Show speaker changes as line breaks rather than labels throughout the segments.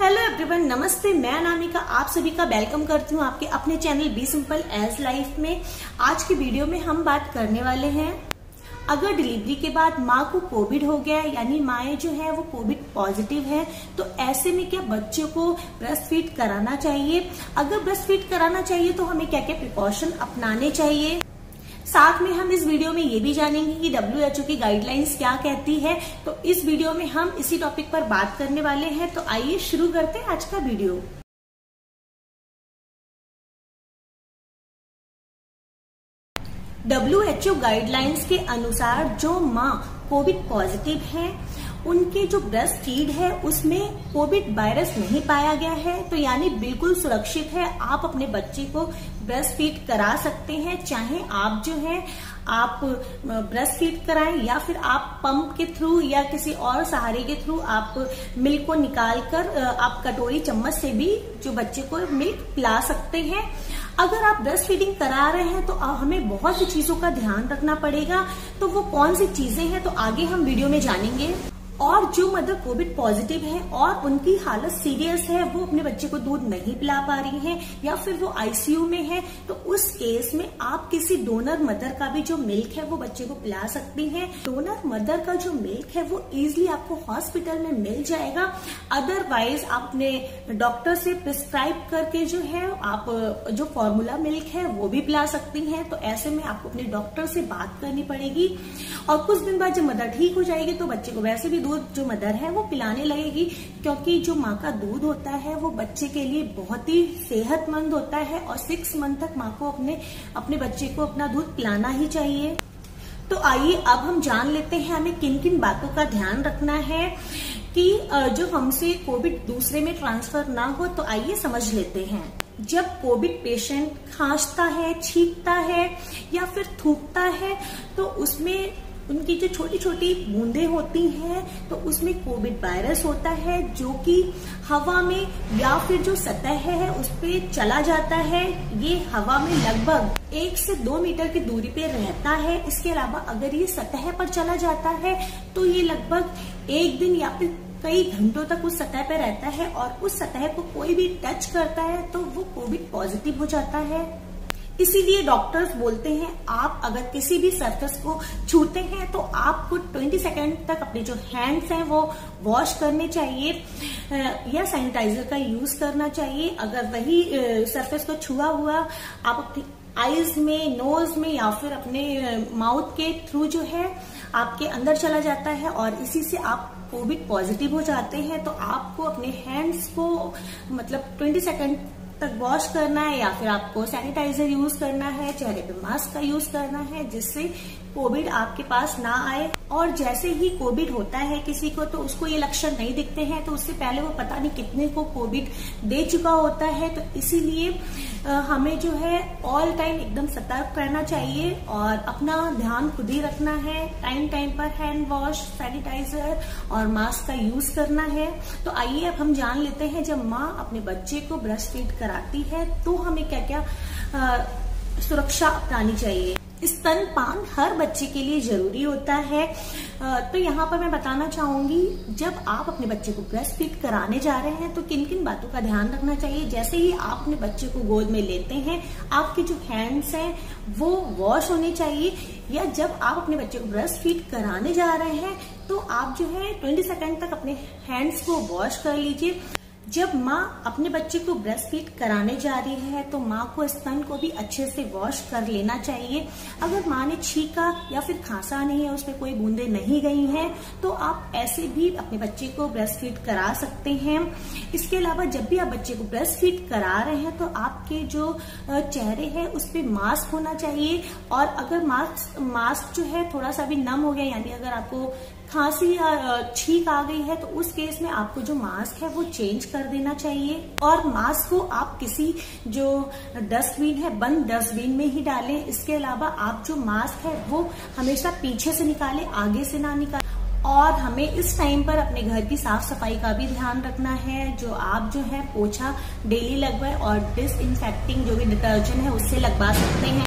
Hello everyone, नमस्ते। मैं अनामिका आप सभी का वेलकम करती हूँ आपके अपने channel be simple as life में। आज की वीडियो में हम बात करने वाले हैं, अगर डिलीवरी के बाद माँ को कोविड हो गया है, यानी माएँ जो है वो कोविड पॉजिटिव है, तो ऐसे में क्या बच्चों को ब्रेस्ट फीड कराना चाहिए। अगर ब्रेस्ट फीड कराना चाहिए तो हमें क्या क्या प्रिकॉशन अपनाने चाहिए। साथ में हम इस वीडियो में ये भी जानेंगे कि WHO की गाइडलाइंस क्या कहती है। तो इस वीडियो में हम इसी टॉपिक पर बात करने वाले हैं। तो आइए शुरू करते हैं आज का वीडियो। WHO गाइडलाइंस के अनुसार जो माँ कोविड पॉजिटिव है, उनके जो ब्रेस्ट फीड है उसमें कोविड वायरस नहीं पाया गया है, तो यानी बिल्कुल सुरक्षित है। आप अपने बच्चे को ब्रेस्ट फीड करा सकते हैं, चाहे आप जो है आप ब्रेस्ट फीड कराएं या फिर आप पंप के थ्रू या किसी और सहारे के थ्रू आप मिल्क को निकाल कर आप कटोरी चम्मच से भी जो बच्चे को मिल्क पिला सकते हैं। अगर आप ब्रेस्ट फीडिंग करा रहे हैं तो हमें बहुत सी चीजों का ध्यान रखना पड़ेगा। तो वो कौन सी चीजें हैं तो आगे हम वीडियो में जानेंगे। और जो मदर कोविड पॉजिटिव है और उनकी हालत सीरियस है, वो अपने बच्चे को दूध नहीं पिला पा रही हैं या फिर वो ICU में है, तो उस केस में आप किसी डोनर मदर का भी जो मिल्क है वो बच्चे को पिला सकती हैं। डोनर मदर का जो मिल्क है वो इजीली आपको हॉस्पिटल में मिल जाएगा। अदरवाइज आप अपने डॉक्टर से प्रिस्क्राइब करके जो है आप जो फॉर्मूला मिल्क है वो भी पिला सकती हैं। तो ऐसे में आपको अपने डॉक्टर से बात करनी पड़ेगी और कुछ दिन बाद जब मदर ठीक हो जाएगी तो बच्चे को वैसे भी दूध जो मदर है वो पिलाने लगेगी, क्योंकि जो माँ का दूध होता है वो बच्चे के लिए बहुत ही सेहतमंद होता है और 6 मंथ तक माँ को अपने बच्चे को अपना दूध पिलाना ही चाहिए। तो आइए अब हम जान लेते हैं हमें किन किन बातों का ध्यान रखना है कि जो हमसे कोविड दूसरे में ट्रांसफर ना हो। तो आइए समझ लेते हैं। जब कोविड पेशेंट खांसता है, छींकता है या फिर थूकता है तो उसमें उनकी जो छोटी छोटी बूंदें होती हैं तो उसमें कोविड वायरस होता है, जो कि हवा में या फिर जो सतह है उस पे चला जाता है। ये हवा में लगभग 1 से 2 मीटर की दूरी पे रहता है। इसके अलावा अगर ये सतह पर चला जाता है तो ये लगभग 1 दिन या फिर कई घंटों तक उस सतह पर रहता है और उस सतह को कोई भी टच करता है तो वो कोविड पॉजिटिव हो जाता है। इसीलिए डॉक्टर्स बोलते हैं आप अगर किसी भी सरफेस को छूते हैं तो आपको 20 सेकंड तक अपने जो हैंड्स हैं वो वॉश करने चाहिए या सैनिटाइजर का यूज करना चाहिए। अगर वही सरफेस को छुआ हुआ आप अपनी आईज में, नोज में या फिर अपने माउथ के थ्रू जो है आपके अंदर चला जाता है और इसी से आप कोविड पॉजिटिव हो जाते हैं, तो आपको अपने हैंड्स को मतलब 20 सेकंड तक वॉश करना है या फिर आपको सैनिटाइजर यूज करना है, चेहरे पे मास्क का यूज करना है, जिससे कोविड आपके पास ना आए। और जैसे ही कोविड होता है किसी को तो उसको ये लक्षण नहीं दिखते हैं, तो उससे पहले वो पता नहीं कितने को कोविड दे चुका होता है। तो इसीलिए हमें जो है ऑल टाइम एकदम सतर्क रहना चाहिए और अपना ध्यान खुद ही रखना है। टाइम टाइम पर हैंड वॉश, सैनिटाइजर और मास्क का यूज करना है। तो आइए अब हम जान लेते हैं, जब माँ अपने बच्चे को ब्रेस्ट फीड कराती है तो हमें क्या क्या सुरक्षा अपनानी चाहिए। स्तनपान हर बच्चे के लिए जरूरी होता है। तो यहाँ पर मैं बताना चाहूंगी, जब आप अपने बच्चे को ब्रेस्ट फीड कराने जा रहे हैं तो किन किन बातों का ध्यान रखना चाहिए। जैसे ही आप अपने बच्चे को गोद में लेते हैं, आपके जो हैंड्स हैं वो वॉश होने चाहिए, या जब आप अपने बच्चे को ब्रेस्ट फीड कराने जा रहे हैं तो आप जो है 20 सेकंड तक अपने हैंड्स को वॉश कर लीजिए। जब माँ अपने बच्चे को ब्रेस्ट फीड कराने जा रही है तो माँ को स्तन को भी अच्छे से वॉश कर लेना चाहिए। अगर माँ ने छींका या फिर खांसा नहीं है, उसमें कोई बूंदें नहीं गई हैं, तो आप ऐसे भी अपने बच्चे को ब्रेस्ट फीड करा सकते हैं। इसके अलावा जब भी आप बच्चे को ब्रेस्ट फीड करा रहे हैं तो आपके जो चेहरे है उस पर मास्क होना चाहिए। और अगर मास्क जो है थोड़ा सा भी नम हो गया, यानी अगर आपको खांसी या छींक आ गई है, तो उस केस में आपको जो मास्क है वो चेंज कर देना चाहिए। और मास्क को आप किसी जो डस्टबिन है, बंद डस्टबिन में ही डालें। इसके अलावा आप जो मास्क है वो हमेशा पीछे से निकालें, आगे से ना निकालें। और हमें इस टाइम पर अपने घर की साफ सफाई का भी ध्यान रखना है। जो आप जो है पोछा डेली लगवाएं और डिसइंफेक्टिंग जो भी डिटर्जेंट है उससे लगवा सकते हैं।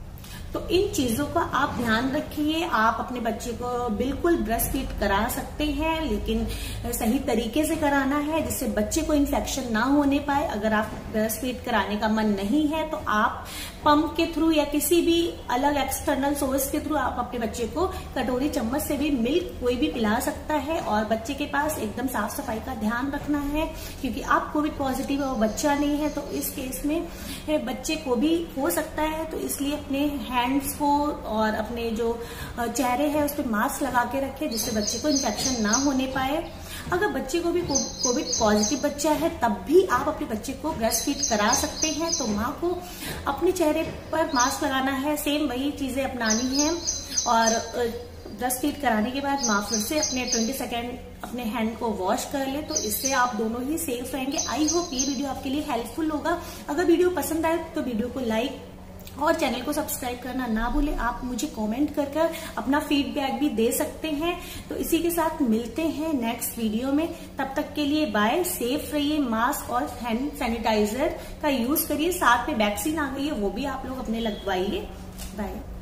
तो इन चीजों का आप ध्यान रखिए। आप अपने बच्चे को बिल्कुल ब्रेस्ट फीड करा सकते हैं, लेकिन सही तरीके से कराना है जिससे बच्चे को इन्फेक्शन ना होने पाए। अगर आप ब्रेस्ट फीड कराने का मन नहीं है तो आप पंप के थ्रू या किसी भी अलग एक्सटर्नल सोर्स के थ्रू आप अपने बच्चे को कटोरी चम्मच से भी मिल्क कोई भी पिला सकता है। और बच्चे के पास एकदम साफ सफाई का ध्यान रखना है, क्योंकि आप कोविड पॉजिटिव है, वो बच्चा नहीं है, तो इस केस में बच्चे को भी हो सकता है। तो इसलिए अपने हैंड्स को और अपने जो चेहरे है उस पर मास्क लगा के रखें, जिससे बच्चे को इन्फेक्शन ना होने पाए। अगर बच्चे को भी कोविड पॉजिटिव बच्चा है तब भी आप अपने बच्चे को ब्रेस्ट फीड करा सकते हैं। तो माँ को अपने चेहरे पर मास्क लगाना है, सेम वही चीजें अपनानी है। और ब्रेस्ट फीड कराने के बाद माँ फिर से अपने 20 सेकेंड अपने हैंड को वॉश कर ले, तो इससे आप दोनों ही सेफ रहेंगे। आई होप ये वीडियो आपके लिए हेल्पफुल होगा। अगर वीडियो पसंद आए तो वीडियो को लाइक और चैनल को सब्सक्राइब करना ना भूलें। आप मुझे कमेंट कर अपना फीडबैक भी दे सकते हैं। तो इसी के साथ मिलते हैं नेक्स्ट वीडियो में। तब तक के लिए बाय। सेफ रहिए, मास्क और हैंड सैनिटाइजर का यूज करिए। साथ में वैक्सीन आ गई है, वो भी आप लोग अपने लगवाइए। बाय।